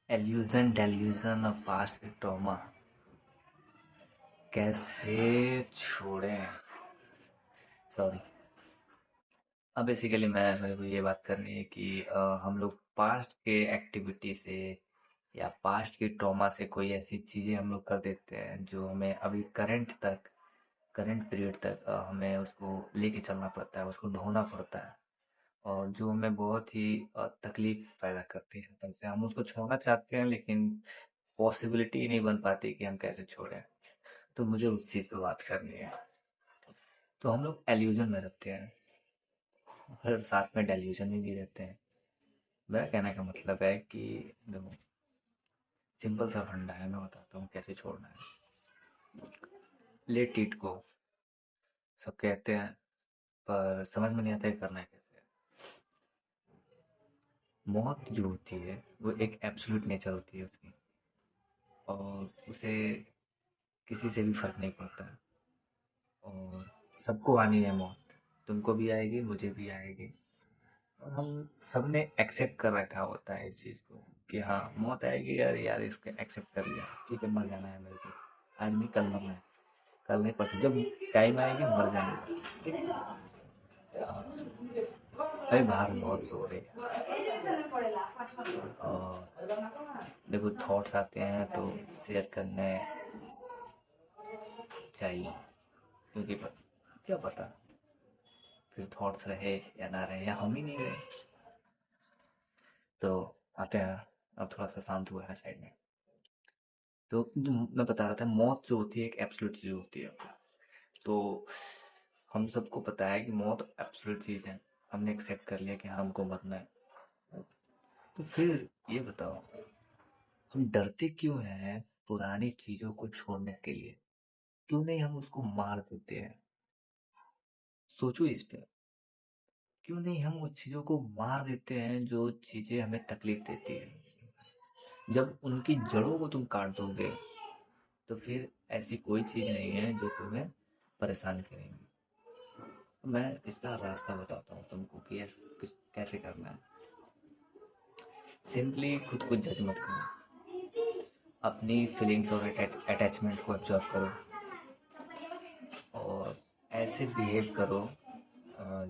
एल्यूजन delusion और past के trauma कैसे छोड़ें। सॉरी। अब बेसिकली मेरे को ये बात करनी है कि हम लोग पास्ट के एक्टिविटी से या पास्ट की ट्रॉमा से कोई ऐसी चीज़ें हम लोग कर देते हैं जो हमें अभी करंट पीरियड तक हमें उसको लेके चलना पड़ता है, उसको ढोना पड़ता है, और जो हमें बहुत ही तकलीफ पैदा करती है। तब से हम उसको छोड़ना चाहते हैं लेकिन पॉसिबिलिटी ही नहीं बन पाती कि हम कैसे छोड़ें। तो मुझे उस चीज़ पे बात करनी है। तो हम लोग एल्यूजन में रहते हैं, हर साथ में डेल्यूजन में भी रहते हैं। मेरा कहने का मतलब है कि देखो, सिंपल सा फंडा है, मैं बताता हूँ कैसे छोड़ना है। लेट इट गो सब कहते हैं, पर समझ में नहीं आता है करना है कैसे। मौत जो होती है वो एक एब्सोल्यूट नेचर होती है उसकी, और उसे किसी से भी फर्क नहीं पड़ता है। और सबको आनी है मौत, तुमको भी आएगी, मुझे भी आएगी। और हम सबने एक्सेप्ट कर रखा होता है इस चीज़ को कि हाँ मौत आएगी, यार यार इसको एक्सेप्ट कर लिया, ठीक है मर जाना है मेरे को, आज नहीं कल मरना है, कल नहीं परसों, जब टाइम आएगी मर जाएंगे, ठीक है। भाई बाहर बहुत सो रही है, और देखो थॉट्स आते हैं तो शेयर करने चाहिए, क्योंकि क्या पता फिर थॉट्स रहे या ना रहे, या हम ही नहीं रहे। तो आते हैं, अब थोड़ा सा शांत हुआ है साइड में। तो जो मैं बता रहा था, मौत जो होती है एक एब्सोल्यूट चीज होती है। तो हम सबको पता है कि मौत एब्सोल्यूट चीज है, हमने एक्सेप्ट कर लिया कि हाँ, हमको मरना है। तो फिर ये बताओ, हम डरते क्यों हैं पुरानी चीजों को छोड़ने के लिए? क्यों नहीं हम उसको मार देते हैं? सोचो इस पे। क्यों नहीं हम उस चीजों को मार देते हैं जो चीजें हमें तकलीफ देती है? जब उनकी जड़ों को तुम काट दोगे तो फिर ऐसी कोई चीज नहीं है जो तुम्हें परेशान करेगी। मैं इसका रास्ता बताता हूँ तुमको कि कैसे करना है। सिंपली खुद को जज मत करो, अपनी फीलिंग्स और अटैचमेंट को ऑब्जर्व करो, और ऐसे बिहेव करो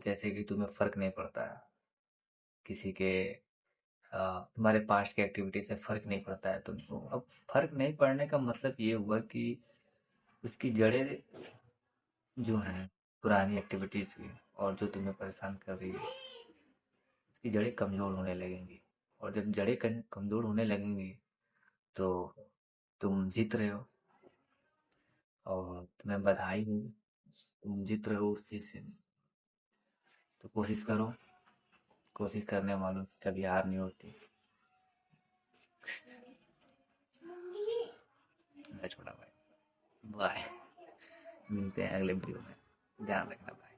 जैसे कि तुम्हें फर्क नहीं पड़ता है किसी के, तुम्हारे पास्ट की एक्टिविटी से फर्क नहीं पड़ता है तुमको। अब फर्क नहीं पड़ने का मतलब ये हुआ कि उसकी जड़ें जो हैं पुरानी एक्टिविटीज की, और जो तुम्हें परेशान कर रही है, उसकी जड़ें कमजोर होने लगेंगी। और जब जड़ें कमजोर होने लगेंगी तो तुम जीत रहे हो, और तुम्हें बधाई हो, तुम जीत रहे हो उस चीज से। तो कोशिश करो, कोशिश करने वालों की कभी हार नहीं होती। मैं छोटा भाई, बाय। मिलते हैं अगले वीडियो में, ध्यान रखना भाई।